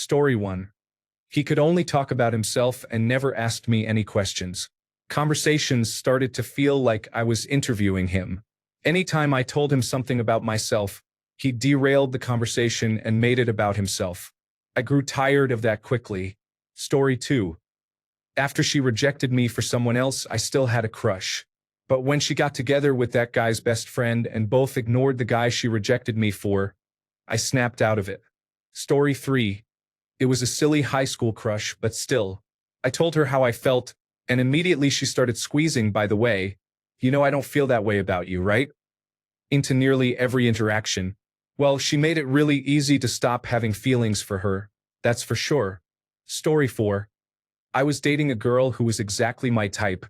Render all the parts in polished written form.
Story 1. He could only talk about himself and never asked me any questions. Conversations started to feel like I was interviewing him. Anytime I told him something about myself, he derailed the conversation and made it about himself. I grew tired of that quickly. Story 2. After she rejected me for someone else, I still had a crush. But when she got together with that guy's best friend and both ignored the guy she rejected me for, I snapped out of it. Story 3. It was a silly high school crush, but still. I told her how I felt, and immediately she started squeezing, by the way, "You know I don't feel that way about you, right?" Into nearly every interaction. Well, she made it really easy to stop having feelings for her, that's for sure. Story 4. I was dating a girl who was exactly my type.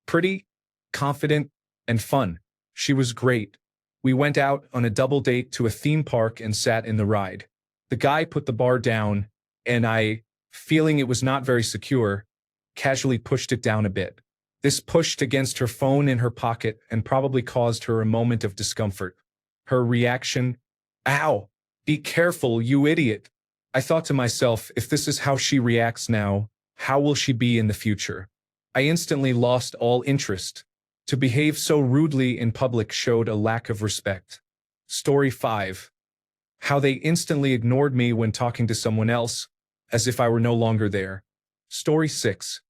Pretty, confident, and fun. She was great. We went out on a double date to a theme park and sat in the ride. The guy put the bar down, and I, feeling it was not very secure, casually pushed it down a bit. This pushed against her phone in her pocket and probably caused her a moment of discomfort. Her reaction, "Ow, be careful, you idiot." I thought to myself, if this is how she reacts now, how will she be in the future? I instantly lost all interest. To behave so rudely in public showed a lack of respect. Story 5. How they instantly ignored me when talking to someone else, as if I were no longer there. Story 6.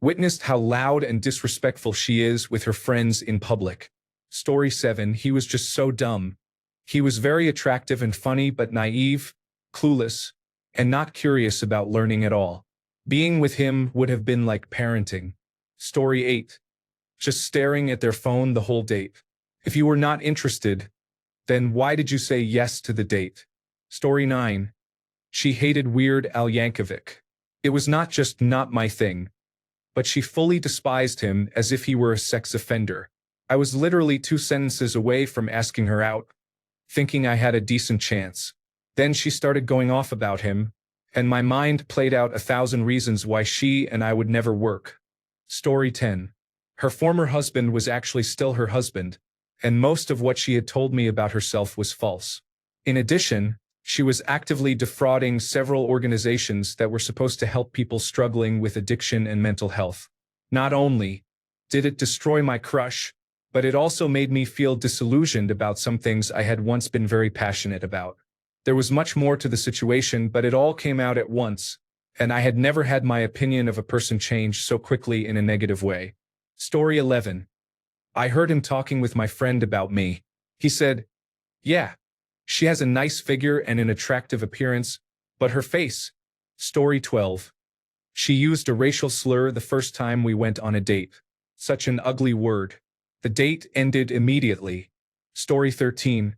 Witnessed how loud and disrespectful she is with her friends in public. Story 7. He was just so dumb. He was very attractive and funny but naive, clueless, and not curious about learning at all. Being with him would have been like parenting. Story 8. Just staring at their phone the whole date. If you were not interested, then why did you say yes to the date? Story 9. She hated Weird Al Yankovic. It was not just not my thing, but she fully despised him as if he were a sex offender. I was literally 2 sentences away from asking her out, thinking I had a decent chance. Then she started going off about him, and my mind played out 1,000 reasons why she and I would never work. Story 10. Her former husband was actually still her husband, and most of what she had told me about herself was false. In addition, she was actively defrauding several organizations that were supposed to help people struggling with addiction and mental health. Not only did it destroy my crush, but it also made me feel disillusioned about some things I had once been very passionate about. There was much more to the situation, but it all came out at once, and I had never had my opinion of a person change so quickly in a negative way. Story 11. I heard him talking with my friend about me. He said, "Yeah, she has a nice figure and an attractive appearance, but her face." Story 12. She used a racial slur the first time we went on a date. Such an ugly word. The date ended immediately. Story 13.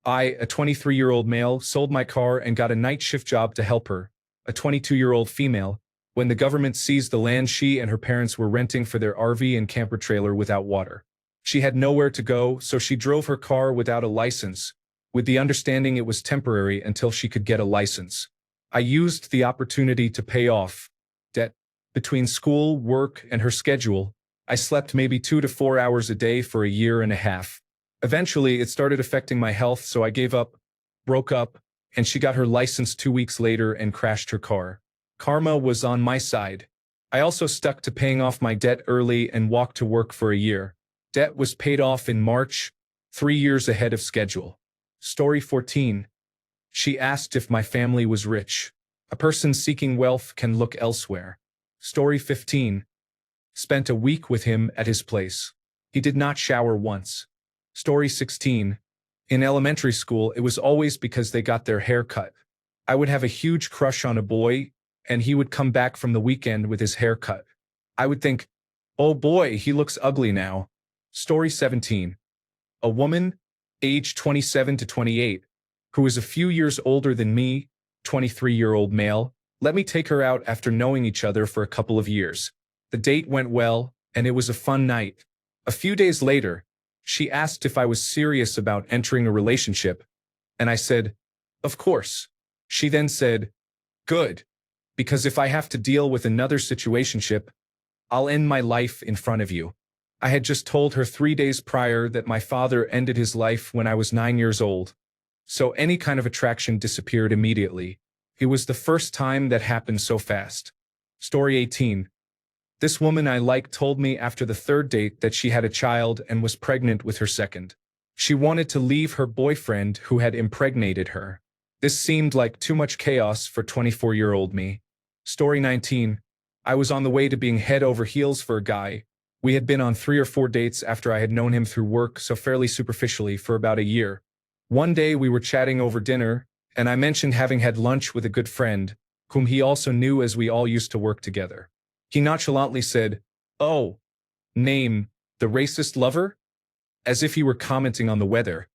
I, a 23-year-old male, sold my car and got a night shift job to help her, a 22-year-old female, when the government seized the land she and her parents were renting for their RV and camper trailer without water. She had nowhere to go, so she drove her car without a license, with the understanding it was temporary until she could get a license. I used the opportunity to pay off debt. Between school, work, and her schedule, I slept maybe 2 to 4 hours a day for a year and a half. Eventually, it started affecting my health, so I gave up, broke up, and she got her license 2 weeks later and crashed her car. Karma was on my side. I also stuck to paying off my debt early and walked to work for a year. Debt was paid off in March, 3 years ahead of schedule. Story 14. She asked if my family was rich. A person seeking wealth can look elsewhere. Story 15. Spent a week with him at his place. He did not shower once. Story 16. In elementary school, it was always because they got their hair cut. I would have a huge crush on a boy, and he would come back from the weekend with his hair cut. I would think, "Oh boy, he looks ugly now." Story 17. A woman, age 27 to 28, who is a few years older than me, 23-year-old male, let me take her out after knowing each other for a couple of years. The date went well, and it was a fun night. A few days later, she asked if I was serious about entering a relationship, and I said, "Of course." She then said, "Good, because if I have to deal with another situationship, I'll end my life in front of you." I had just told her 3 days prior that my father ended his life when I was 9 years old, so any kind of attraction disappeared immediately. It was the first time that happened so fast. Story 18. This woman I liked told me after the third date that she had a child and was pregnant with her second. She wanted to leave her boyfriend who had impregnated her. This seemed like too much chaos for 24-year-old me. Story 19. I was on the way to being head over heels for a guy. We had been on 3 or 4 dates after I had known him through work, so fairly superficially, for about a year. One day we were chatting over dinner, and I mentioned having had lunch with a good friend, whom he also knew as we all used to work together. He nonchalantly said, "Oh, name, the racist lover?" As if he were commenting on the weather,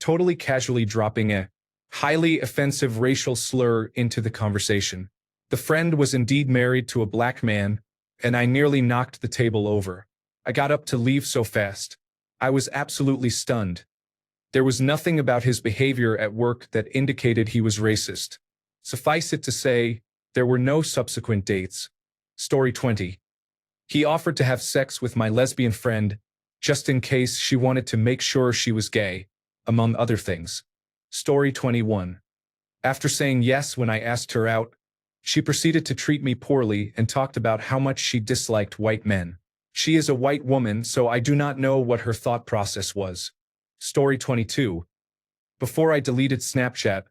totally casually dropping a highly offensive racial slur into the conversation. The friend was indeed married to a black man, and I nearly knocked the table over. I got up to leave so fast. I was absolutely stunned. There was nothing about his behavior at work that indicated he was racist. Suffice it to say, there were no subsequent dates. Story 20. He offered to have sex with my lesbian friend, just in case she wanted to make sure she was gay, among other things. Story 21. After saying yes when I asked her out, she proceeded to treat me poorly and talked about how much she disliked white men. She is a white woman, so I do not know what her thought process was. Story 22. Before I deleted Snapchat,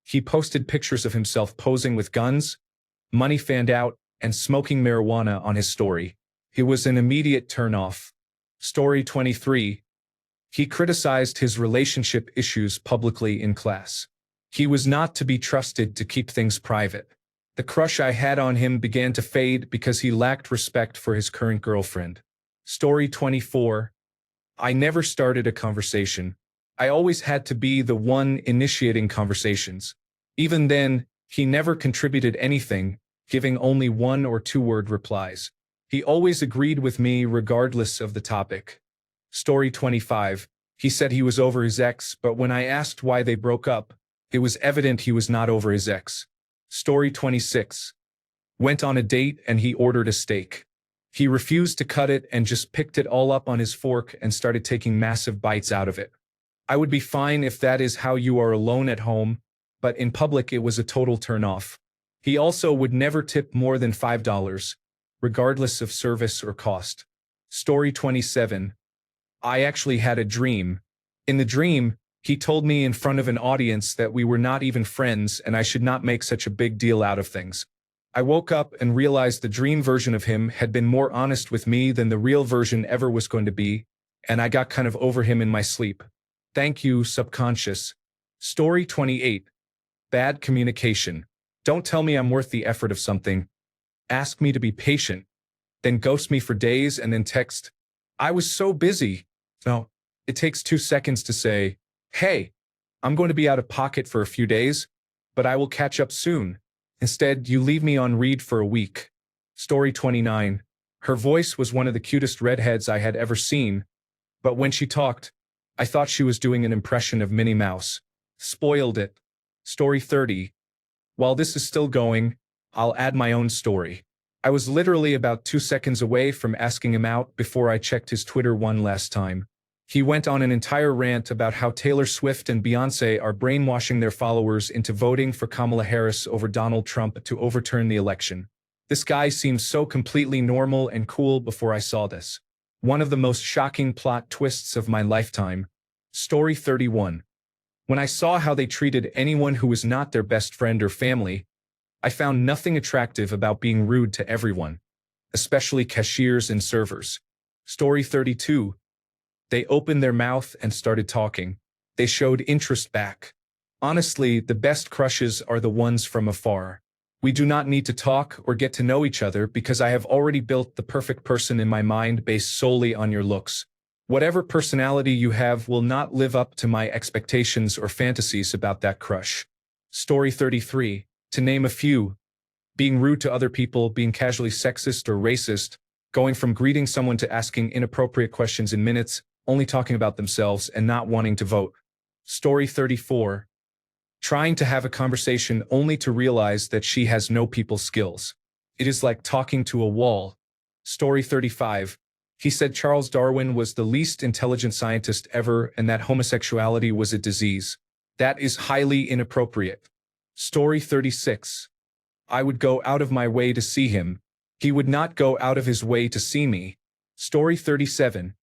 he posted pictures of himself posing with guns, money fanned out, and smoking marijuana on his story. It was an immediate turn-off. Story 23. He criticized his relationship issues publicly in class. He was not to be trusted to keep things private. The crush I had on him began to fade because he lacked respect for his current girlfriend. Story 24. I never started a conversation. I always had to be the one initiating conversations. Even then, he never contributed anything, giving only 1 or 2-word replies. He always agreed with me regardless of the topic. Story 25. He said he was over his ex, but when I asked why they broke up, it was evident he was not over his ex. Story 26. Went on a date and he ordered a steak. He refused to cut it and just picked it all up on his fork and started taking massive bites out of it. I would be fine if that is how you are alone at home, but in public it was a total turn-off. He also would never tip more than $5, regardless of service or cost. Story 27. I actually had a dream. In the dream, he told me in front of an audience that we were not even friends and I should not make such a big deal out of things. I woke up and realized the dream version of him had been more honest with me than the real version ever was going to be, and I got kind of over him in my sleep. Thank you, subconscious. Story 28. Bad communication. Don't tell me I'm worth the effort of something. Ask me to be patient, then ghost me for days and then text, "I was so busy." No, it takes 2 seconds to say, "Hey, I'm going to be out of pocket for a few days, but I will catch up soon." Instead, you leave me on read for a week. Story 29. Her voice was one of the cutest redheads I had ever seen, but when she talked, I thought she was doing an impression of Minnie Mouse. Spoiled it. Story 30. While this is still going, I'll add my own story. I was literally about 2 seconds away from asking him out before I checked his Twitter one last time. He went on an entire rant about how Taylor Swift and Beyoncé are brainwashing their followers into voting for Kamala Harris over Donald Trump to overturn the election. This guy seemed so completely normal and cool before I saw this. One of the most shocking plot twists of my lifetime. Story 31. When I saw how they treated anyone who was not their best friend or family, I found nothing attractive about being rude to everyone, especially cashiers and servers. Story 32. They opened their mouth and started talking. They showed interest back. Honestly, the best crushes are the ones from afar. We do not need to talk or get to know each other because I have already built the perfect person in my mind based solely on your looks. Whatever personality you have will not live up to my expectations or fantasies about that crush. Story 33. To name a few. Being rude to other people, being casually sexist or racist, going from greeting someone to asking inappropriate questions in minutes, only talking about themselves and not wanting to vote. Story 34. Trying to have a conversation only to realize that she has no people skills. It is like talking to a wall. Story 35. He said Charles Darwin was the least intelligent scientist ever and that homosexuality was a disease. That is highly inappropriate. Story 36. I would go out of my way to see him. He would not go out of his way to see me. Story 37.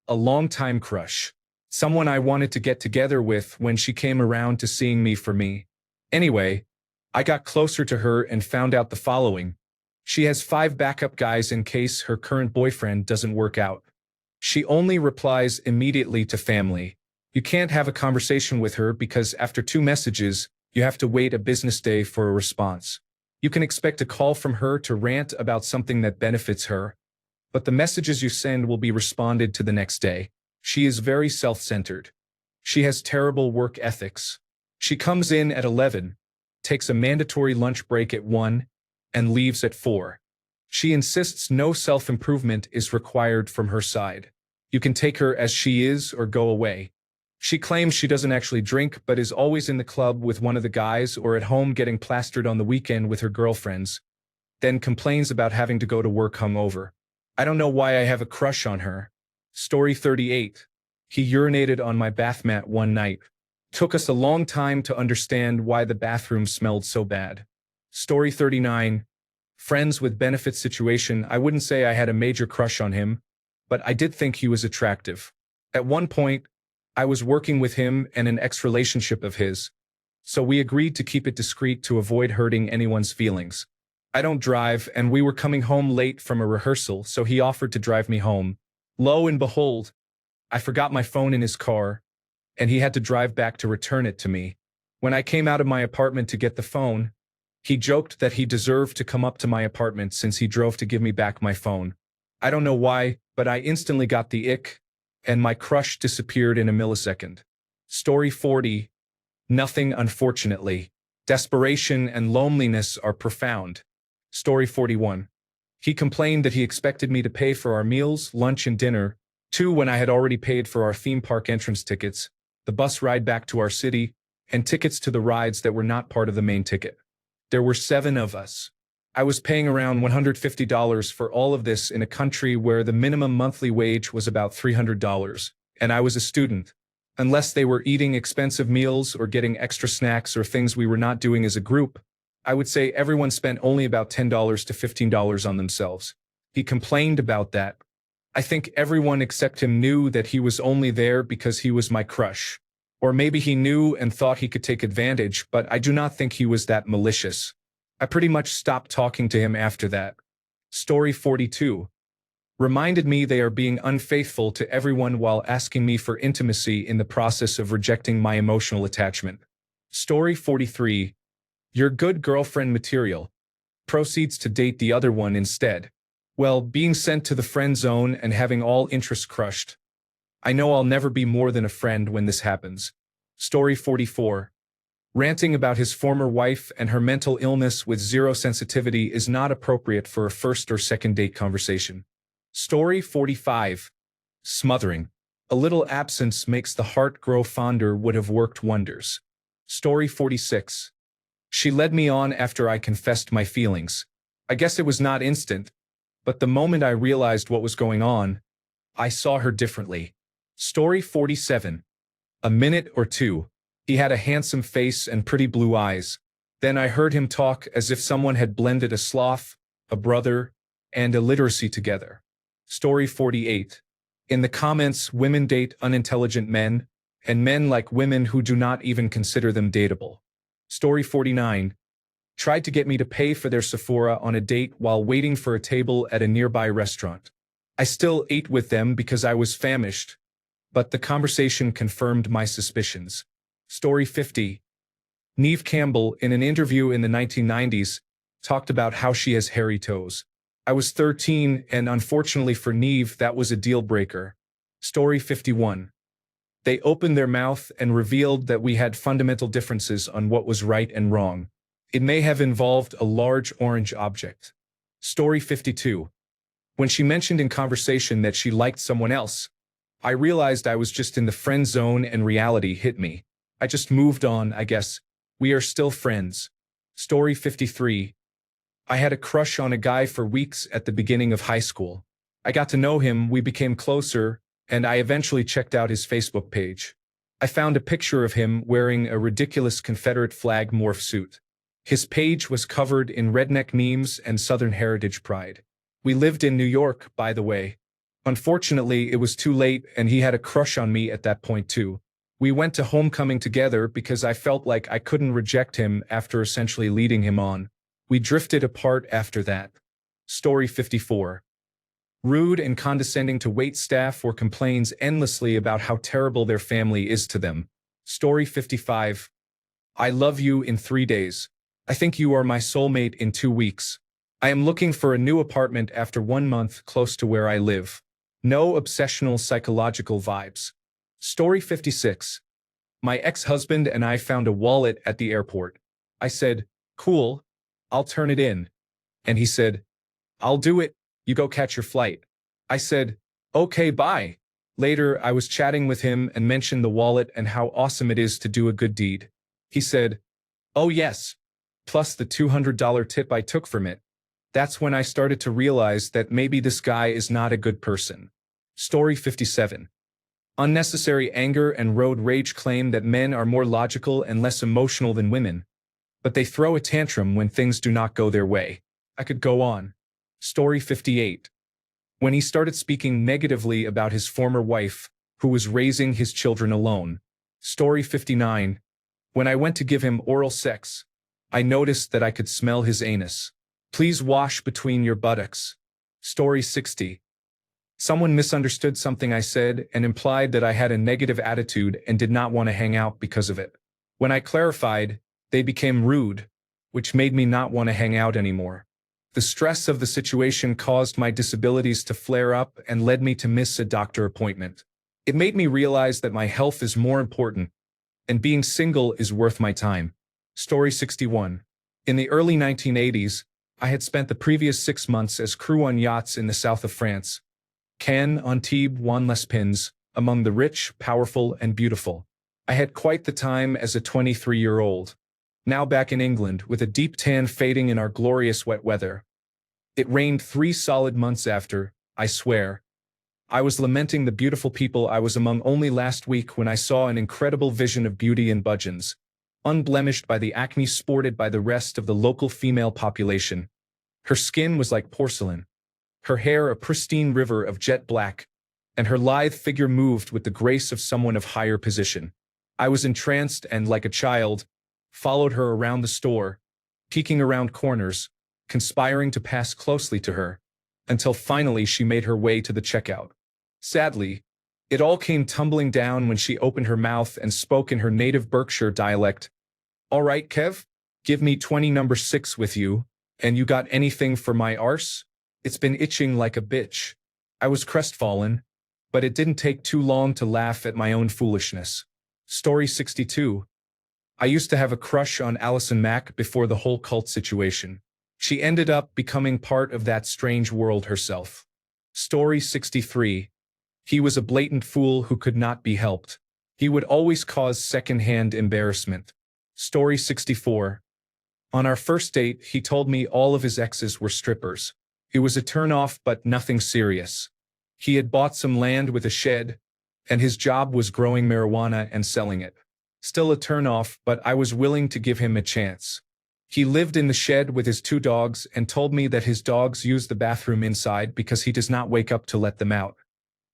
A long-time crush. Someone I wanted to get together with when she came around to seeing me for me. Anyway, I got closer to her and found out the following. She has 5 backup guys in case her current boyfriend doesn't work out. She only replies immediately to family. You can't have a conversation with her because after 2 messages, you have to wait a business day for a response. You can expect a call from her to rant about something that benefits her, but the messages you send will be responded to the next day. She is very self-centered. She has terrible work ethics. She comes in at 11, takes a mandatory lunch break at 1, and leaves at 4. She insists no self-improvement is required from her side. You can take her as she is or go away. She claims she doesn't actually drink but is always in the club with one of the guys or at home getting plastered on the weekend with her girlfriends, then complains about having to go to work hungover. I don't know why I have a crush on her. Story 38. He urinated on my bath mat one night. Took us a long time to understand why the bathroom smelled so bad. Story 39. Friends with benefit situation. I wouldn't say I had a major crush on him, but I did think he was attractive. At one point, I was working with him and an ex-relationship of his, so we agreed to keep it discreet to avoid hurting anyone's feelings. I don't drive, and we were coming home late from a rehearsal, so he offered to drive me home. Lo and behold, I forgot my phone in his car, and he had to drive back to return it to me. When I came out of my apartment to get the phone, he joked that he deserved to come up to my apartment since he drove to give me back my phone. I don't know why, but I instantly got the ick, and my crush disappeared in a millisecond. Story 40. Nothing, unfortunately. Desperation and loneliness are profound. Story 41. He complained that he expected me to pay for our meals, lunch, and dinner, 2 when I had already paid for our theme park entrance tickets, the bus ride back to our city, and tickets to the rides that were not part of the main ticket. There were 7 of us. I was paying around $150 for all of this in a country where the minimum monthly wage was about $300, and I was a student. Unless they were eating expensive meals or getting extra snacks or things we were not doing as a group, I would say everyone spent only about $10 to $15 on themselves. He complained about that. I think everyone except him knew that he was only there because he was my crush. Or maybe he knew and thought he could take advantage, but I do not think he was that malicious. I pretty much stopped talking to him after that. Story 42. Reminded me they are being unfaithful to everyone while asking me for intimacy in the process of rejecting my emotional attachment. Story 43. Your good girlfriend material. Proceeds to date the other one instead. Well, being sent to the friend zone and having all interest crushed. I know I'll never be more than a friend when this happens. Story 44. Ranting about his former wife and her mental illness with zero sensitivity is not appropriate for a first or second date conversation. Story 45. Smothering. A little absence makes the heart grow fonder would have worked wonders. Story 46. She led me on after I confessed my feelings. I guess it was not instant, but the moment I realized what was going on, I saw her differently. Story 47. A minute or two. He had a handsome face and pretty blue eyes. Then I heard him talk as if someone had blended a sloth, a brother, and illiteracy together. Story 48. In the comments, women date unintelligent men, and men like women who do not even consider them dateable. Story 49. Tried to get me to pay for their Sephora on a date while waiting for a table at a nearby restaurant. I still ate with them because I was famished, but the conversation confirmed my suspicions. Story 50. Neve Campbell, in an interview in the 1990s, talked about how she has hairy toes. I was 13, and unfortunately for Neve, that was a deal breaker. Story 51. They opened their mouth and revealed that we had fundamental differences on what was right and wrong. It may have involved a large orange object. Story 52. When she mentioned in conversation that she liked someone else, I realized I was just in the friend zone and reality hit me. I just moved on, I guess. We are still friends. Story 53. I had a crush on a guy for weeks at the beginning of high school. I got to know him, we became closer, and I eventually checked out his Facebook page. I found a picture of him wearing a ridiculous Confederate flag morph suit. His page was covered in redneck memes and Southern heritage pride. We lived in New York, by the way. Unfortunately, it was too late and he had a crush on me at that point too. We went to homecoming together because I felt like I couldn't reject him after essentially leading him on. We drifted apart after that. Story 54. Rude and condescending to wait staff or complains endlessly about how terrible their family is to them. Story 55. I love you in 3 days. I think you are my soulmate in 2 weeks. I am looking for a new apartment after 1 month close to where I live. No obsessional psychological vibes. Story 56. My ex-husband and I found a wallet at the airport. I said, "Cool, I'll turn it in." And he said, "I'll do it, you go catch your flight." I said, "Okay, bye." Later, I was chatting with him and mentioned the wallet and how awesome it is to do a good deed. He said, "Oh yes, plus the $200 tip I took from it." That's when I started to realize that maybe this guy is not a good person. Story 57. Unnecessary anger and road rage claim that men are more logical and less emotional than women, but they throw a tantrum when things do not go their way. I could go on. Story 58. When he started speaking negatively about his former wife, who was raising his children alone. Story 59. When I went to give him oral sex, I noticed that I could smell his anus. Please wash between your buttocks. Story 60. Someone misunderstood something I said and implied that I had a negative attitude and did not want to hang out because of it. When I clarified, they became rude, which made me not want to hang out anymore. The stress of the situation caused my disabilities to flare up and led me to miss a doctor appointment. It made me realize that my health is more important, and being single is worth my time. Story 61. In the early 1980s, I had spent the previous 6 months as crew on yachts in the south of France. Cannes, Antibes, Juan-les-Pins, among the rich, powerful, and beautiful. I had quite the time as a 23-year-old. Now back in England, with a deep tan fading in our glorious wet weather. It rained 3 solid months after, I swear. I was lamenting the beautiful people I was among only last week when I saw an incredible vision of beauty in Budgeons, unblemished by the acne sported by the rest of the local female population. Her skin was like porcelain, her hair a pristine river of jet black, and her lithe figure moved with the grace of someone of higher position. I was entranced and, like a child, followed her around the store, peeking around corners, conspiring to pass closely to her, until finally she made her way to the checkout. Sadly, it all came tumbling down when she opened her mouth and spoke in her native Berkshire dialect. "All right, Kev, give me 20 number 6 with you, and you got anything for my arse? It's been itching like a bitch." I was crestfallen, but it didn't take too long to laugh at my own foolishness. Story 62. I used to have a crush on Alison Mack before the whole cult situation. She ended up becoming part of that strange world herself. Story 63. He was a blatant fool who could not be helped. He would always cause second-hand embarrassment. Story 64. On our first date, he told me all of his exes were strippers. It was a turn-off but nothing serious. He had bought some land with a shed, and his job was growing marijuana and selling it. Still a turn-off, but I was willing to give him a chance. He lived in the shed with his 2 dogs and told me that his dogs use the bathroom inside because he does not wake up to let them out.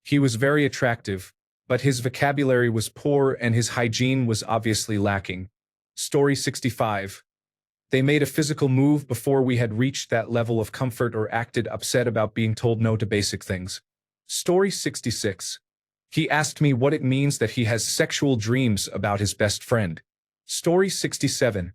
He was very attractive, but his vocabulary was poor and his hygiene was obviously lacking. Story 65. They made a physical move before we had reached that level of comfort or acted upset about being told no to basic things. Story 66. He asked me what it means that he has sexual dreams about his best friend. Story 67.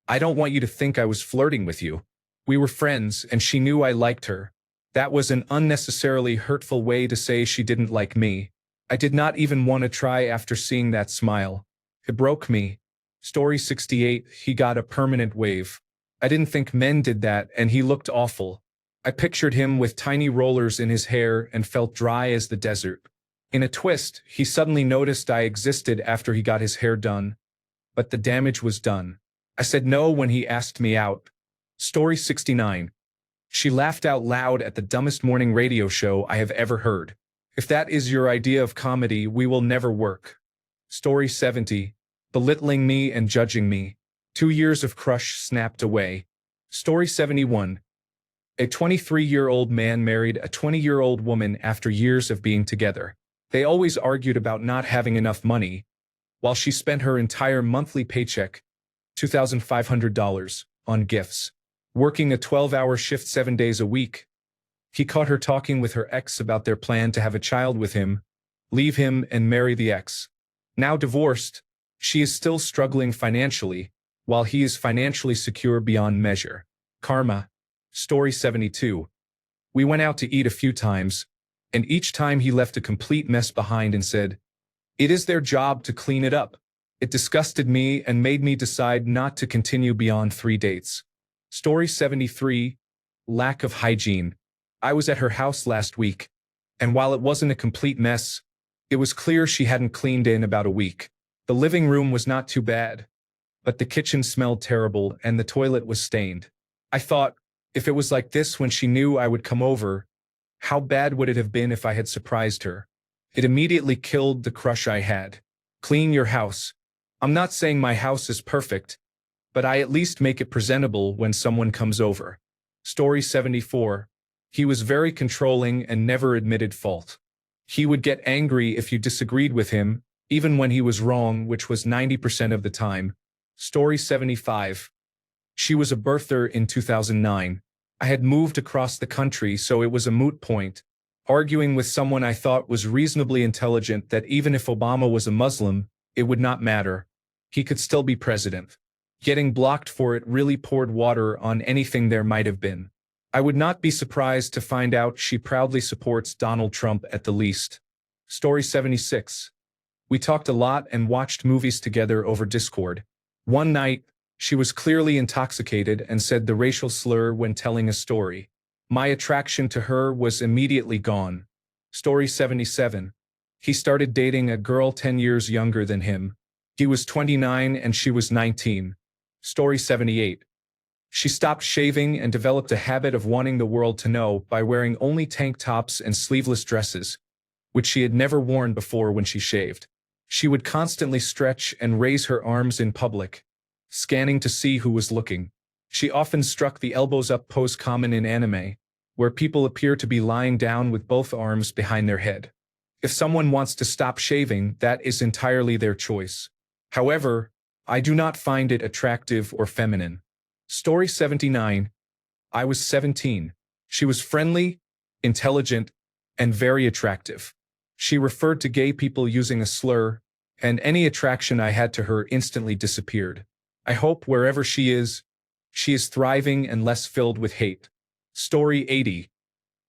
I don't want you to think I was flirting with you. We were friends and she knew I liked her. That was an unnecessarily hurtful way to say she didn't like me. I did not even want to try after seeing that smile. It broke me. Story 68. He got a permanent wave. I didn't think men did that and he looked awful. I pictured him with tiny rollers in his hair and felt dry as the desert. In a twist, he suddenly noticed I existed after he got his hair done. But the damage was done. I said no when he asked me out. Story 69. She laughed out loud at the dumbest morning radio show I have ever heard. If that is your idea of comedy, we will never work. Story 70. Belittling me and judging me. 2 years of crush snapped away. Story 71. A 23-year-old man married a 20-year-old woman after years of being together. They always argued about not having enough money, while she spent her entire monthly paycheck, $2,500, on gifts. Working a 12-hour shift 7 days a week, he caught her talking with her ex about their plan to have a child with him, leave him and marry the ex. Now divorced, she is still struggling financially, while he is financially secure beyond measure. Karma. Story 72. We went out to eat a few times, and each time he left a complete mess behind and said, "It is their job to clean it up." It disgusted me and made me decide not to continue beyond 3 dates. Story 73. Lack of hygiene. I was at her house last week, and while it wasn't a complete mess, it was clear she hadn't cleaned in about a week. The living room was not too bad, but the kitchen smelled terrible and the toilet was stained. I thought, if it was like this when she knew I would come over, how bad would it have been if I had surprised her? It immediately killed the crush I had. Clean your house. I'm not saying my house is perfect, but I at least make it presentable when someone comes over. Story 74. He was very controlling and never admitted fault. He would get angry if you disagreed with him, even when he was wrong, which was 90% of the time. Story 75. She was a birther in 2009. I had moved across the country, so it was a moot point, arguing with someone I thought was reasonably intelligent that even if Obama was a Muslim, it would not matter. He could still be president. Getting blocked for it really poured water on anything there might have been. I would not be surprised to find out she proudly supports Donald Trump at the least. Story 76. We talked a lot and watched movies together over Discord. One night, she was clearly intoxicated and said the racial slur when telling a story. My attraction to her was immediately gone. Story 77. He started dating a girl 10 years younger than him. He was 29 and she was 19. Story 78. She stopped shaving and developed a habit of wanting the world to know by wearing only tank tops and sleeveless dresses, which she had never worn before when she shaved. She would constantly stretch and raise her arms in public, scanning to see who was looking. She often struck the elbows up pose common in anime, where people appear to be lying down with both arms behind their head. If someone wants to stop shaving, that is entirely their choice. However, I do not find it attractive or feminine. Story 79. I was 17. She was friendly, intelligent, and very attractive. She referred to gay people using a slur, and any attraction I had to her instantly disappeared. I hope wherever she is thriving and less filled with hate. Story 80.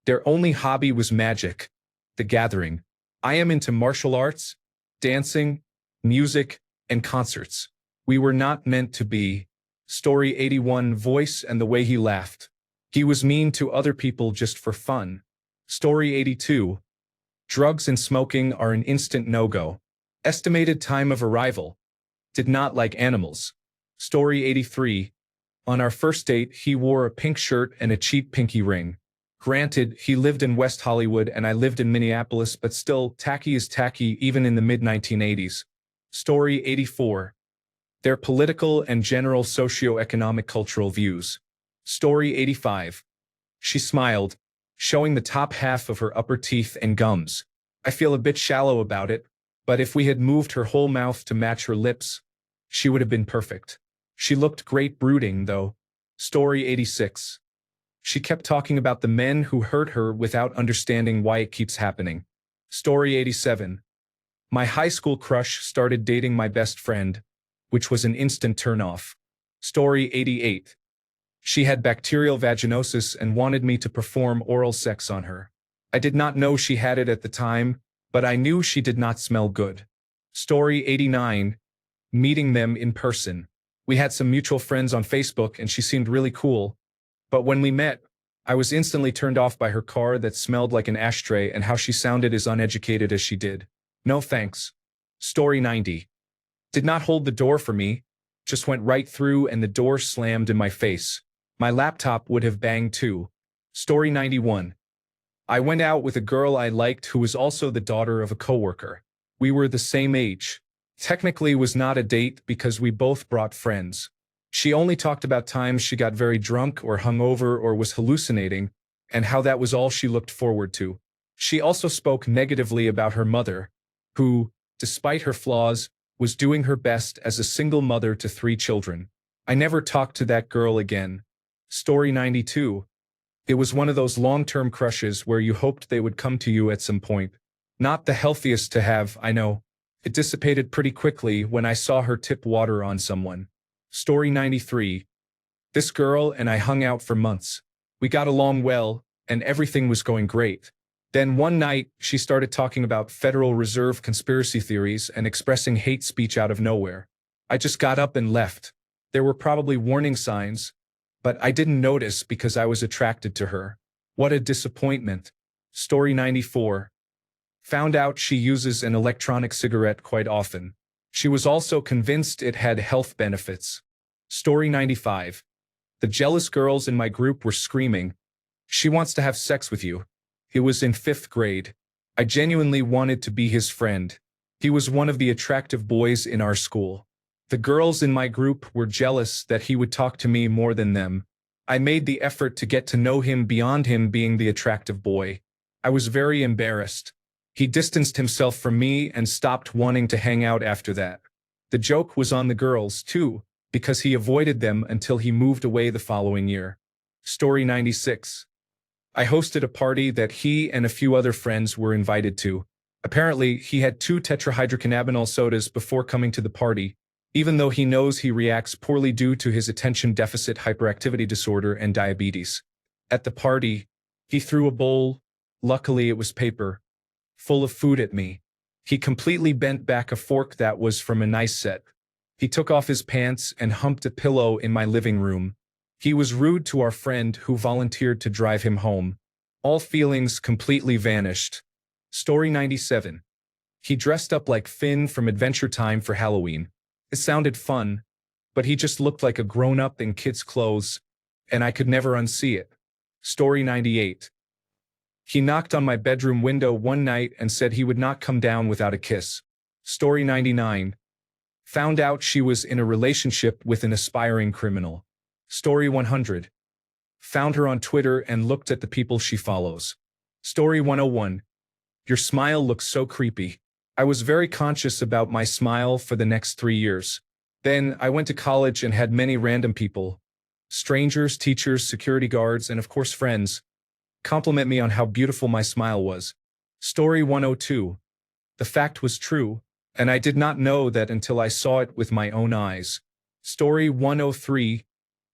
Their only hobby was magic, the gathering. I am into martial arts, dancing, music, and concerts. We were not meant to be. Story 81. Voice and the way he laughed. He was mean to other people just for fun. Story 82. Drugs and smoking are an instant no-go. Estimated time of arrival. Did not like animals. Story 83. On our first date, he wore a pink shirt and a cheap pinky ring. Granted, he lived in West Hollywood and I lived in Minneapolis, but still, tacky is tacky even in the mid-1980s. Story 84. Their political and general socio-economic cultural views. Story 85. She smiled, showing the top half of her upper teeth and gums. I feel a bit shallow about it, but if we had moved her whole mouth to match her lips, she would have been perfect. She looked great brooding, though. Story 86. She kept talking about the men who hurt her without understanding why it keeps happening. Story 87. My high school crush started dating my best friend, which was an instant turnoff. Story 88. She had bacterial vaginosis and wanted me to perform oral sex on her. I did not know she had it at the time, but I knew she did not smell good. Story 89. Meeting them in person. We had some mutual friends on Facebook and she seemed really cool, but when we met, I was instantly turned off by her car that smelled like an ashtray and how she sounded as uneducated as she did. No thanks. Story 90. Did not hold the door for me, just went right through and the door slammed in my face. My laptop would have banged too. Story 91. I went out with a girl I liked who was also the daughter of a coworker. We were the same age, Technically was not a date because we both brought friends. She only talked about times she got very drunk or hungover or was hallucinating, and how that was all she looked forward to. She also spoke negatively about her mother, who, despite her flaws, was doing her best as a single mother to 3 children. I never talked to that girl again. Story 92. It was one of those long-term crushes where you hoped they would come to you at some point. Not the healthiest to have, I know. It dissipated pretty quickly when I saw her tip water on someone. Story 93. This girl and I hung out for months. We got along well, and everything was going great. Then one night, she started talking about Federal Reserve conspiracy theories and expressing hate speech out of nowhere. I just got up and left. There were probably warning signs, but I didn't notice because I was attracted to her. What a disappointment. Story 94. Found out she uses an electronic cigarette quite often. She was also convinced it had health benefits. Story 95. The jealous girls in my group were screaming, "She wants to have sex with you." It was in 5th grade. I genuinely wanted to be his friend. He was one of the attractive boys in our school. The girls in my group were jealous that he would talk to me more than them. I made the effort to get to know him beyond him being the attractive boy. I was very embarrassed. He distanced himself from me and stopped wanting to hang out after that. The joke was on the girls, too, because he avoided them until he moved away the following year. Story 96. I hosted a party that he and a few other friends were invited to. Apparently, he had 2 tetrahydrocannabinol sodas before coming to the party, even though he knows he reacts poorly due to his attention deficit hyperactivity disorder and diabetes. At the party, he threw a bowl, luckily it was paper, full of food at me. He completely bent back a fork that was from a nice set. He took off his pants and humped a pillow in my living room. He was rude to our friend who volunteered to drive him home. All feelings completely vanished. Story 97. He dressed up like Finn from Adventure Time for Halloween. It sounded fun, but he just looked like a grown-up in kids' clothes, and I could never unsee it. Story 98. He knocked on my bedroom window one night and said he would not come down without a kiss. Story 99. Found out she was in a relationship with an aspiring criminal. Story 100. Found her on Twitter and looked at the people she follows. Story 101. Your smile looks so creepy. I was very conscious about my smile for the next 3 years. Then I went to college and had many random people, strangers, teachers, security guards, and of course friends, compliment me on how beautiful my smile was. Story 102. The fact was true, and I did not know that until I saw it with my own eyes. Story 103.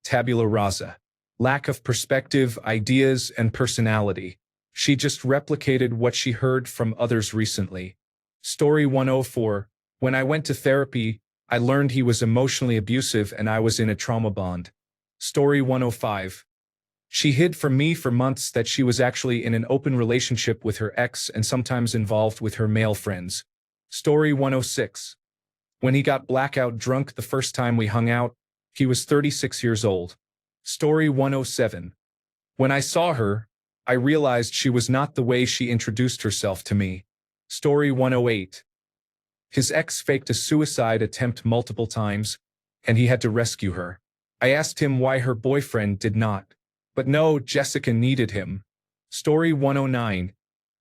Tabula rasa. Lack of perspective, ideas, and personality. She just replicated what she heard from others recently. Story 104. When I went to therapy, I learned he was emotionally abusive and I was in a trauma bond. Story 105. She hid from me for months that she was actually in an open relationship with her ex and sometimes involved with her male friends. Story 106. When he got blackout drunk the first time we hung out, he was 36 years old. Story 107. When I saw her, I realized she was not the way she introduced herself to me. Story 108. His ex faked a suicide attempt multiple times, and he had to rescue her. I asked him why her boyfriend did not. But no, Jessica needed him. Story 109.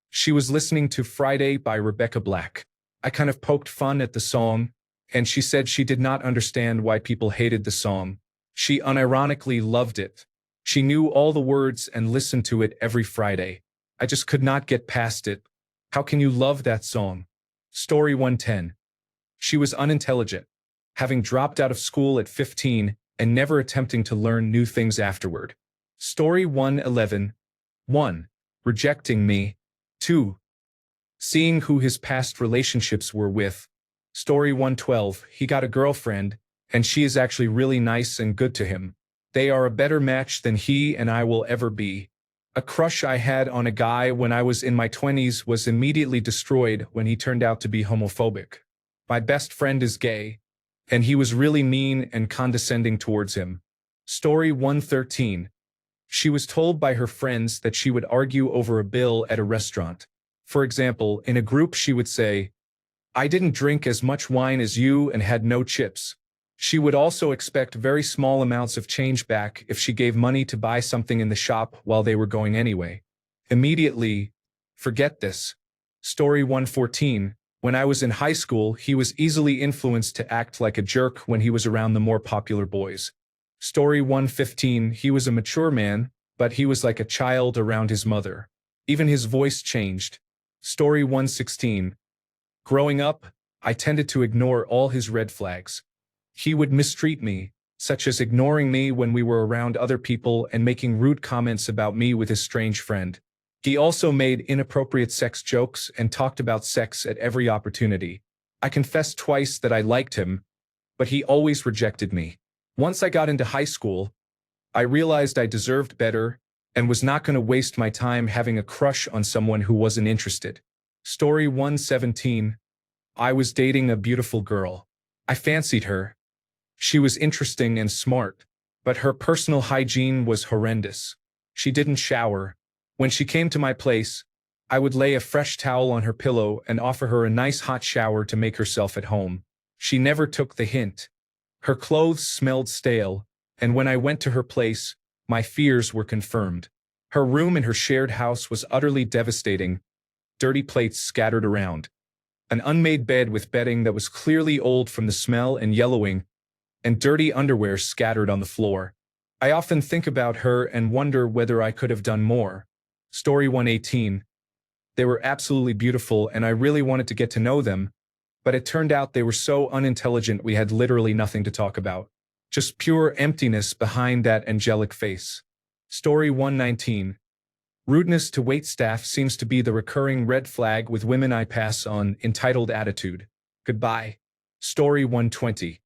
She was listening to Friday by Rebecca Black. I kind of poked fun at the song, and she said she did not understand why people hated the song. She unironically loved it. She knew all the words and listened to it every Friday. I just could not get past it. How can you love that song? Story 110. She was unintelligent, having dropped out of school at 15 and never attempting to learn new things afterward. Story 111. 1. Rejecting me. 2. Seeing who his past relationships were with. Story 112. He got a girlfriend, and she is actually really nice and good to him. They are a better match than he and I will ever be. A crush I had on a guy when I was in my 20s was immediately destroyed when he turned out to be homophobic. My best friend is gay, and he was really mean and condescending towards him. Story 113. She was told by her friends that she would argue over a bill at a restaurant. For example, in a group she would say, I didn't drink as much wine as you and had no chips. She would also expect very small amounts of change back if she gave money to buy something in the shop while they were going anyway. Immediately, forget this. Story 114. When I was in high school, he was easily influenced to act like a jerk when he was around the more popular boys. Story 115. He was a mature man, but he was like a child around his mother. Even his voice changed. Story 116. Growing up, I tended to ignore all his red flags. He would mistreat me, such as ignoring me when we were around other people and making rude comments about me with his strange friend. He also made inappropriate sex jokes and talked about sex at every opportunity. I confessed twice that I liked him, but he always rejected me. Once I got into high school, I realized I deserved better and was not going to waste my time having a crush on someone who wasn't interested. Story 117. I was dating a beautiful girl. I fancied her. She was interesting and smart, but her personal hygiene was horrendous. She didn't shower. When she came to my place, I would lay a fresh towel on her pillow and offer her a nice hot shower to make herself at home. She never took the hint. Her clothes smelled stale, and when I went to her place, my fears were confirmed. Her room in her shared house was utterly devastating. Dirty plates scattered around. An unmade bed with bedding that was clearly old from the smell and yellowing, and dirty underwear scattered on the floor. I often think about her and wonder whether I could have done more. Story 118. They were absolutely beautiful and I really wanted to get to know them, but it turned out they were so unintelligent we had literally nothing to talk about. Just pure emptiness behind that angelic face. Story 119. Rudeness to waitstaff seems to be the recurring red flag with women I pass on. Entitled attitude. Goodbye. Story 120.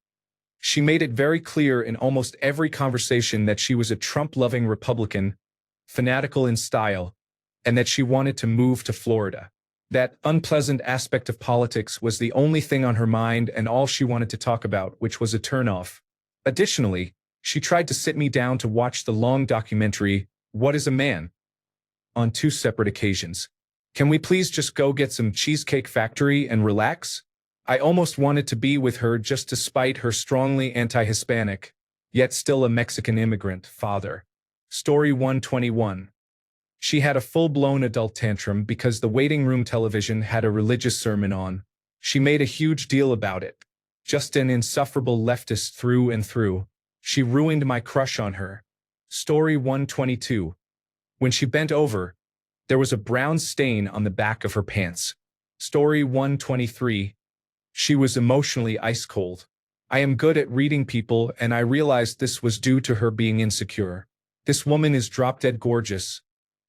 She made it very clear in almost every conversation that she was a Trump-loving Republican, fanatical in style, and that she wanted to move to Florida. That unpleasant aspect of politics was the only thing on her mind and all she wanted to talk about, which was a turnoff. Additionally, she tried to sit me down to watch the long documentary, What is a Man? On 2 separate occasions. Can we please just go get some Cheesecake Factory and relax? I almost wanted to be with her just to spite her strongly anti-Hispanic, yet still a Mexican immigrant, father. Story 121. She had a full-blown adult tantrum because the waiting room television had a religious sermon on. She made a huge deal about it. Just an insufferable leftist through and through. She ruined my crush on her. Story 122. When she bent over, there was a brown stain on the back of her pants. Story 123. She was emotionally ice cold. I am good at reading people and I realized this was due to her being insecure. This woman is drop-dead gorgeous.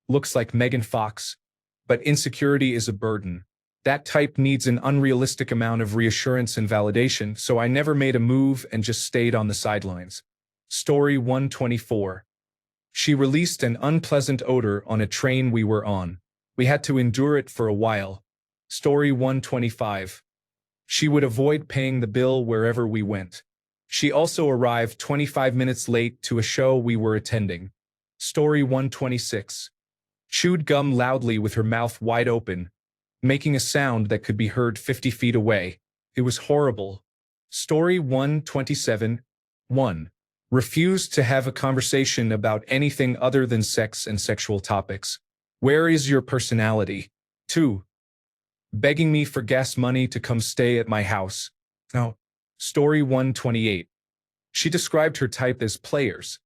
Looks like Megan Fox. But insecurity is a burden. That type needs an unrealistic amount of reassurance and validation, so I never made a move and just stayed on the sidelines. Story 124. She released an unpleasant odor on a train we were on. We had to endure it for a while. Story 125. She would avoid paying the bill wherever we went. She also arrived 25 minutes late to a show we were attending. Story 126. Chewed gum loudly with her mouth wide open, making a sound that could be heard 50 feet away. It was horrible. Story 127. 1. Refused to have a conversation about anything other than sex and sexual topics. Where is your personality? 2. Begging me for gas money to come stay at my house. No. Story 128. She described her type as players,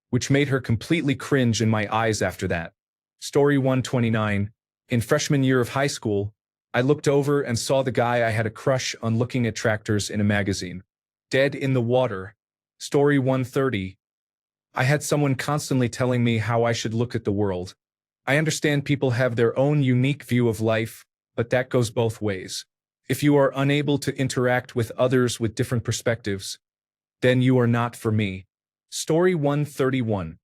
which made her completely cringe in my eyes after that. Story 129. In freshman year of high school, I looked over and saw the guy I had a crush on looking at tractors in a magazine. Dead in the water. Story 130. I had someone constantly telling me how I should look at the world. I understand people have their own unique view of life, but that goes both ways. If you are unable to interact with others with different perspectives, then you are not for me. Story 131.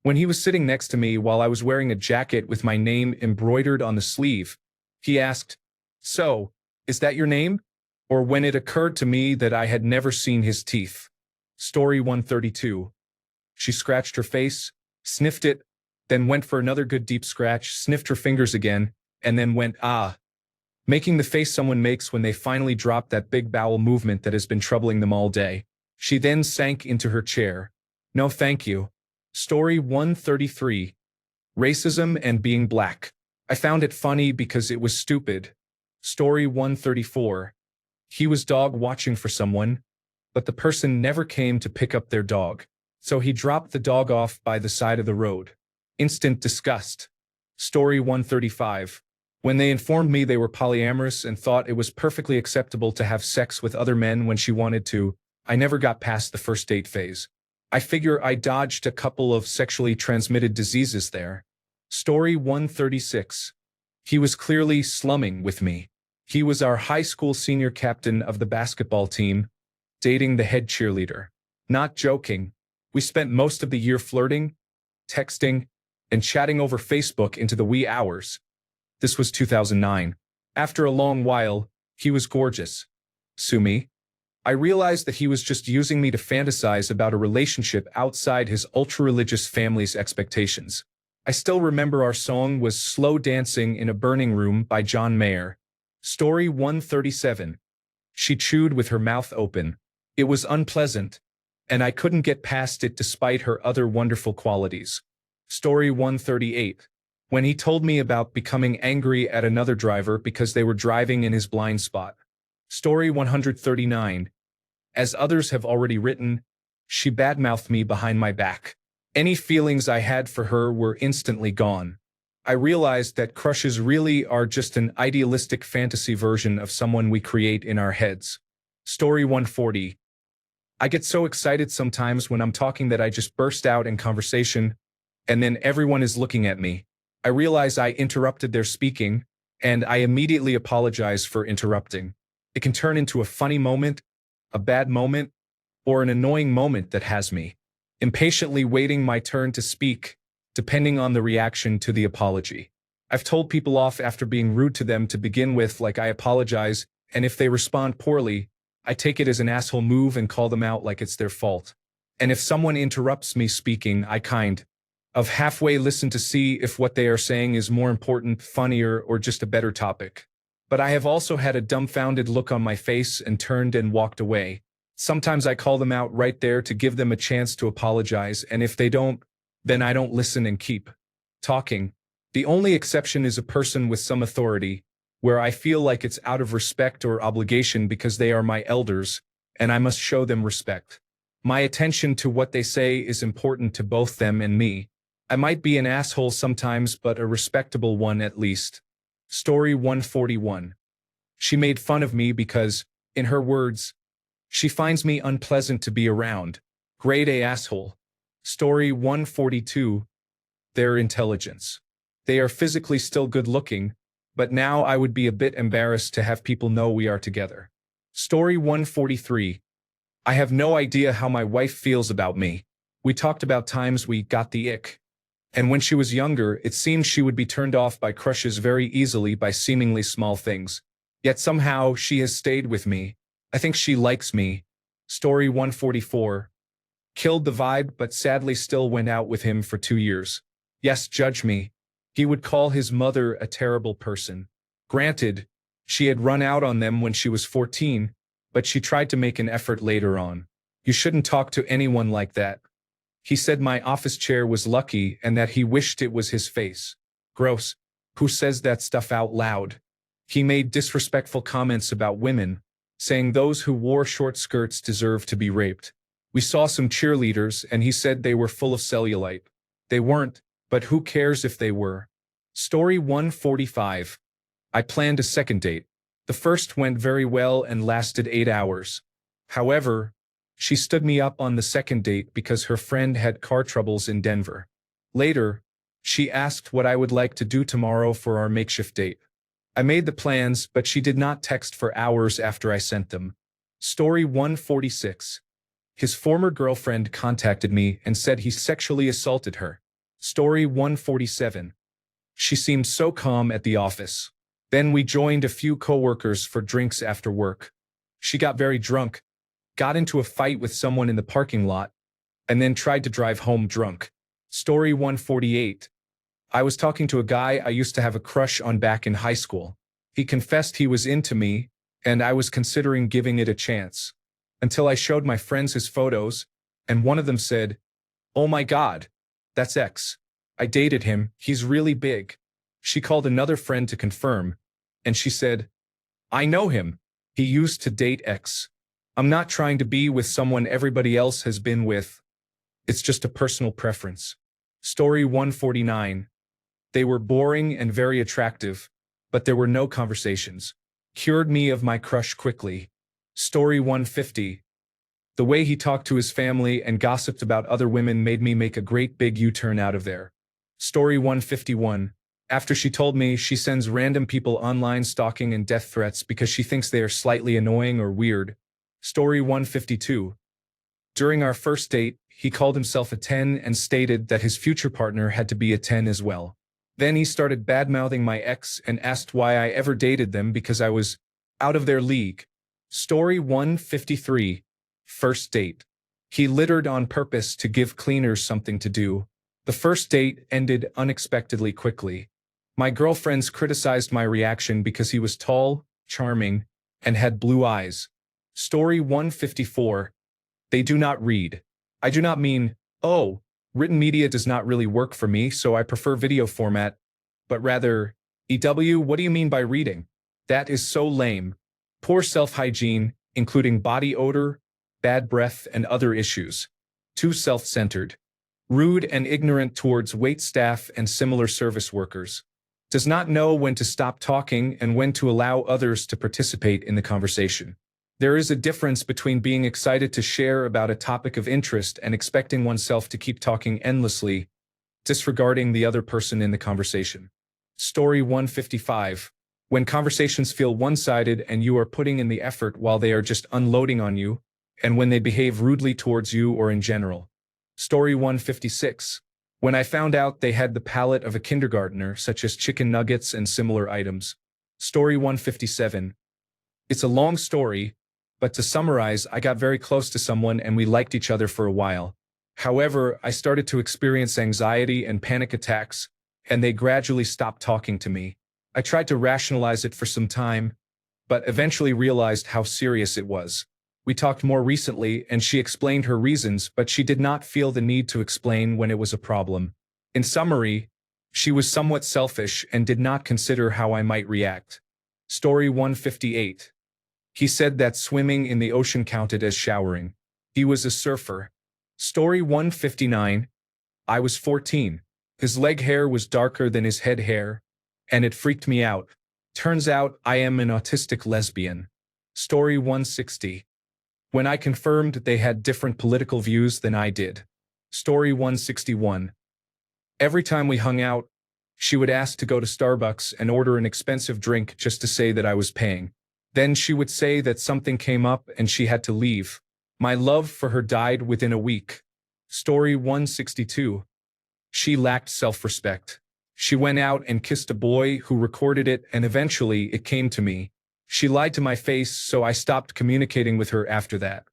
When he was sitting next to me while I was wearing a jacket with my name embroidered on the sleeve, he asked, "So, is that your name?" Or when it occurred to me that I had never seen his teeth. Story 132. She scratched her face, sniffed it, then went for another good deep scratch, sniffed her fingers again, and then went, "Ah." making the face someone makes when they finally drop that big bowel movement that has been troubling them all day. She then sank into her chair. No thank you. Story 133. Racism and being black. I found it funny because it was stupid. Story 134. He was dog watching for someone, but the person never came to pick up their dog. So he dropped the dog off by the side of the road. Instant disgust. Story 135. When they informed me they were polyamorous and thought it was perfectly acceptable to have sex with other men when she wanted to, I never got past the first date phase. I figure I dodged a couple of sexually transmitted diseases there. Story 136. He was clearly slumming with me. He was our high school senior captain of the basketball team, dating the head cheerleader. Not joking. We spent most of the year flirting, texting, and chatting over Facebook into the wee hours. This was 2009. After a long while, he was gorgeous. Sue me. I realized that he was just using me to fantasize about a relationship outside his ultra-religious family's expectations. I still remember our song was Slow Dancing in a Burning Room by John Mayer. Story 137. She chewed with her mouth open. It was unpleasant, and I couldn't get past it despite her other wonderful qualities. Story 138. When he told me about becoming angry at another driver because they were driving in his blind spot. Story 139. As others have already written, she badmouthed me behind my back. Any feelings I had for her were instantly gone. I realized that crushes really are just an idealistic fantasy version of someone we create in our heads. Story 140. I get so excited sometimes when I'm talking that I just burst out in conversation, and then everyone is looking at me. I realize I interrupted their speaking, and I immediately apologize for interrupting. It can turn into a funny moment, a bad moment, or an annoying moment that has me impatiently waiting my turn to speak, depending on the reaction to the apology. I've told people off after being rude to them to begin with, like I apologize, and if they respond poorly, I take it as an asshole move and call them out like it's their fault. And if someone interrupts me speaking, I kind of halfway listen to see if what they are saying is more important, funnier, or just a better topic. But I have also had a dumbfounded look on my face and turned and walked away. Sometimes I call them out right there to give them a chance to apologize, and if they don't, then I don't listen and keep talking. The only exception is a person with some authority, where I feel like it's out of respect or obligation because they are my elders, and I must show them respect. My attention to what they say is important to both them and me. I might be an asshole sometimes, but a respectable one at least. Story 141. She made fun of me because, in her words, she finds me unpleasant to be around. Grade A asshole. Story 142. Their intelligence. They are physically still good looking, but now I would be a bit embarrassed to have people know we are together. Story 143. I have no idea how my wife feels about me. We talked about times we got the ick. And when she was younger, it seemed she would be turned off by crushes very easily by seemingly small things. Yet somehow she has stayed with me. I think she likes me. Story 144. Killed the vibe, but sadly still went out with him for 2 years. Yes, judge me. He would call his mother a terrible person. Granted, she had run out on them when she was 14, but she tried to make an effort later on. You shouldn't talk to anyone like that. He said my office chair was lucky and that he wished it was his face. Gross. Who says that stuff out loud? He made disrespectful comments about women, saying those who wore short skirts deserve to be raped. We saw some cheerleaders and he said they were full of cellulite. They weren't, but who cares if they were? Story 145. I planned a second date. The first went very well and lasted 8 hours. However, she stood me up on the second date because her friend had car troubles in Denver. Later, she asked what I would like to do tomorrow for our makeshift date. I made the plans, but she did not text for hours after I sent them. Story 146. His former girlfriend contacted me and said he sexually assaulted her. Story 147. She seemed so calm at the office. Then we joined a few coworkers for drinks after work. She got very drunk, got into a fight with someone in the parking lot, and then tried to drive home drunk. Story 148. I was talking to a guy I used to have a crush on back in high school. He confessed he was into me, and I was considering giving it a chance. Until I showed my friends his photos, and one of them said, "Oh my God, that's X. I dated him, he's really big." She called another friend to confirm, and she said, "I know him. He used to date X. I'm not trying to be with someone everybody else has been with. It's just a personal preference." Story 149. They were boring and very attractive, but there were no conversations. Cured me of my crush quickly. Story 150. The way he talked to his family and gossiped about other women made me make a great big U-turn out of there. Story 151. After she told me she sends random people online stalking and death threats because she thinks they are slightly annoying or weird. Story 152. During our first date, he called himself a 10 and stated that his future partner had to be a 10 as well. Then he started bad-mouthing my ex and asked why I ever dated them because I was out of their league. Story 153. First date. He littered on purpose to give cleaners something to do. The first date ended unexpectedly quickly. My girlfriends criticized my reaction because he was tall, charming, and had blue eyes. Story 154. They do not read. I do not mean, oh, written media does not really work for me, so I prefer video format, but rather, EW, what do you mean by reading? That is so lame. Poor self-hygiene, including body odor, bad breath, and other issues. Too self-centered. Rude and ignorant towards wait staff and similar service workers. Does not know when to stop talking and when to allow others to participate in the conversation. There is a difference between being excited to share about a topic of interest and expecting oneself to keep talking endlessly, disregarding the other person in the conversation. Story 155. When conversations feel one-sided and you are putting in the effort while they are just unloading on you, and when they behave rudely towards you or in general. Story 156. When I found out they had the palate of a kindergartner, such as chicken nuggets and similar items. Story 157. It's a long story, but to summarize, I got very close to someone and we liked each other for a while. However, I started to experience anxiety and panic attacks, and they gradually stopped talking to me. I tried to rationalize it for some time, but eventually realized how serious it was. We talked more recently and she explained her reasons, but she did not feel the need to explain when it was a problem. In summary, she was somewhat selfish and did not consider how I might react. Story 158. He said that swimming in the ocean counted as showering. He was a surfer. Story 159. I was 14. His leg hair was darker than his head hair, and it freaked me out. Turns out I am an autistic lesbian. Story 160. When I confirmed they had different political views than I did. Story 161. Every time we hung out, she would ask to go to Starbucks and order an expensive drink just to say that I was paying. Then she would say that something came up and she had to leave. My love for her died within a week. Story 162. She lacked self-respect. She went out and kissed a boy who recorded it, and eventually it came to me. She lied to my face, so I stopped communicating with her after that.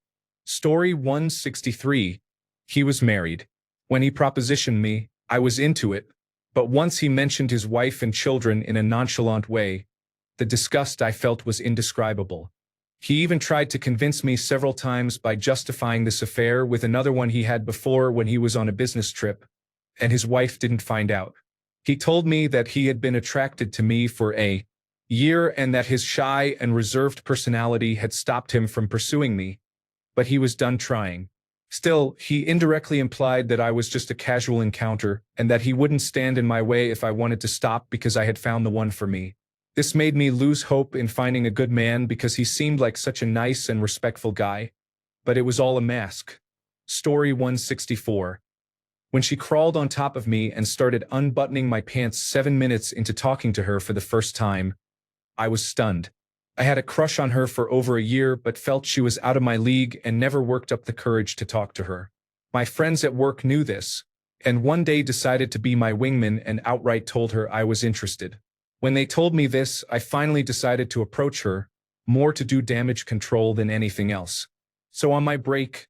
Story 163. He was married. When he propositioned me, I was into it, but once he mentioned his wife and children in a nonchalant way, the disgust I felt was indescribable. He even tried to convince me several times by justifying this affair with another one he had before when he was on a business trip, and his wife didn't find out. He told me that he had been attracted to me for a year and that his shy and reserved personality had stopped him from pursuing me, but he was done trying. Still, he indirectly implied that I was just a casual encounter and that he wouldn't stand in my way if I wanted to stop because I had found the one for me. This made me lose hope in finding a good man because he seemed like such a nice and respectful guy, but it was all a mask. Story 164. When she crawled on top of me and started unbuttoning my pants 7 minutes into talking to her for the first time, I was stunned. I had a crush on her for over a year but felt she was out of my league and never worked up the courage to talk to her. My friends at work knew this, and one day decided to be my wingman and outright told her I was interested. When they told me this, I finally decided to approach her, more to do damage control than anything else. So on my break,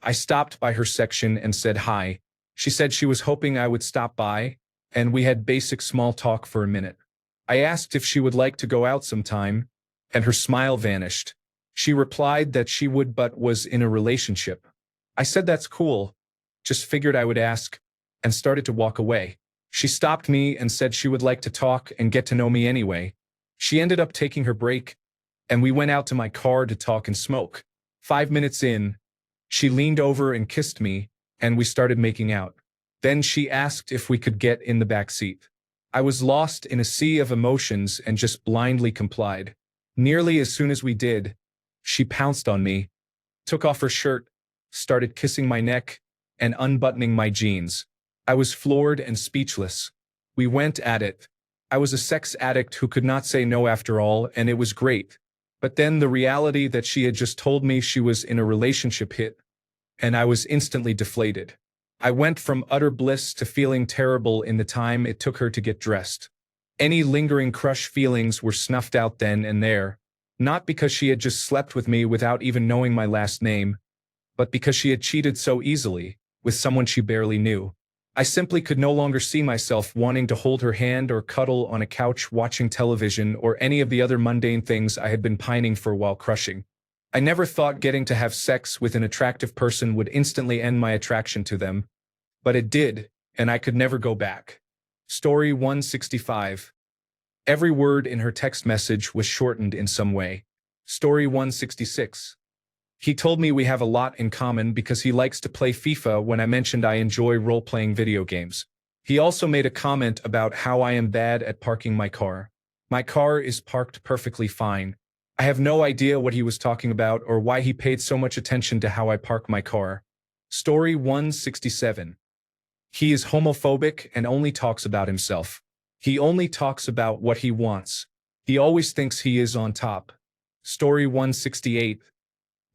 I stopped by her section and said hi. She said she was hoping I would stop by, and we had basic small talk for a minute. I asked if she would like to go out sometime, and her smile vanished. She replied that she would but was in a relationship. I said that's cool, just figured I would ask, and started to walk away. She stopped me and said she would like to talk and get to know me anyway. She ended up taking her break, and we went out to my car to talk and smoke. 5 minutes in, she leaned over and kissed me, and we started making out. Then she asked if we could get in the back seat. I was lost in a sea of emotions and just blindly complied. Nearly as soon as we did, she pounced on me, took off her shirt, started kissing my neck, and unbuttoning my jeans. I was floored and speechless. We went at it. I was a sex addict who could not say no after all, and it was great. But then the reality that she had just told me she was in a relationship hit, and I was instantly deflated. I went from utter bliss to feeling terrible in the time it took her to get dressed. Any lingering crush feelings were snuffed out then and there, not because she had just slept with me without even knowing my last name, but because she had cheated so easily, with someone she barely knew. I simply could no longer see myself wanting to hold her hand or cuddle on a couch watching television or any of the other mundane things I had been pining for while crushing. I never thought getting to have sex with an attractive person would instantly end my attraction to them, but it did, and I could never go back. Story 165. Every word in her text message was shortened in some way. Story 166. He told me we have a lot in common because he likes to play FIFA when I mentioned I enjoy role-playing video games. He also made a comment about how I am bad at parking my car. My car is parked perfectly fine. I have no idea what he was talking about or why he paid so much attention to how I park my car. Story 167. He is homophobic and only talks about himself. He only talks about what he wants. He always thinks he is on top. Story 168.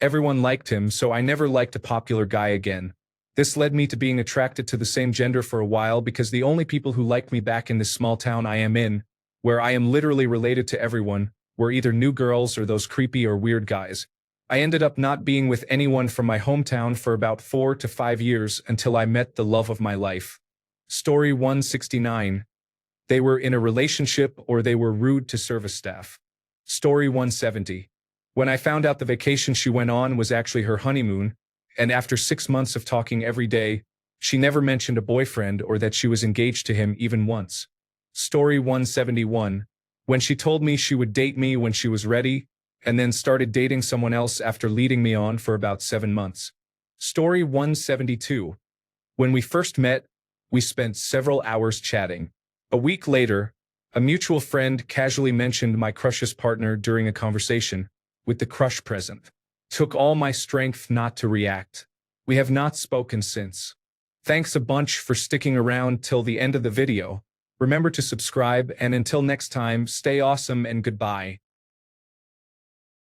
Everyone liked him, so I never liked a popular guy again. This led me to being attracted to the same gender for a while because the only people who liked me back in this small town I am in, where I am literally related to everyone, were either new girls or those creepy or weird guys. I ended up not being with anyone from my hometown for about 4 to 5 years until I met the love of my life. Story 169. They were in a relationship or they were rude to service staff. Story 170. When I found out the vacation she went on was actually her honeymoon, and after 6 months of talking every day, she never mentioned a boyfriend or that she was engaged to him even once. Story 171. When she told me she would date me when she was ready, and then started dating someone else after leading me on for about 7 months. Story 172. When we first met, we spent several hours chatting. A week later, a mutual friend casually mentioned my crush's partner during a conversation, with the crush present. Took all my strength not to react. We have not spoken since. Thanks a bunch for sticking around till the end of the video. Remember to subscribe, and until next time, stay awesome and goodbye.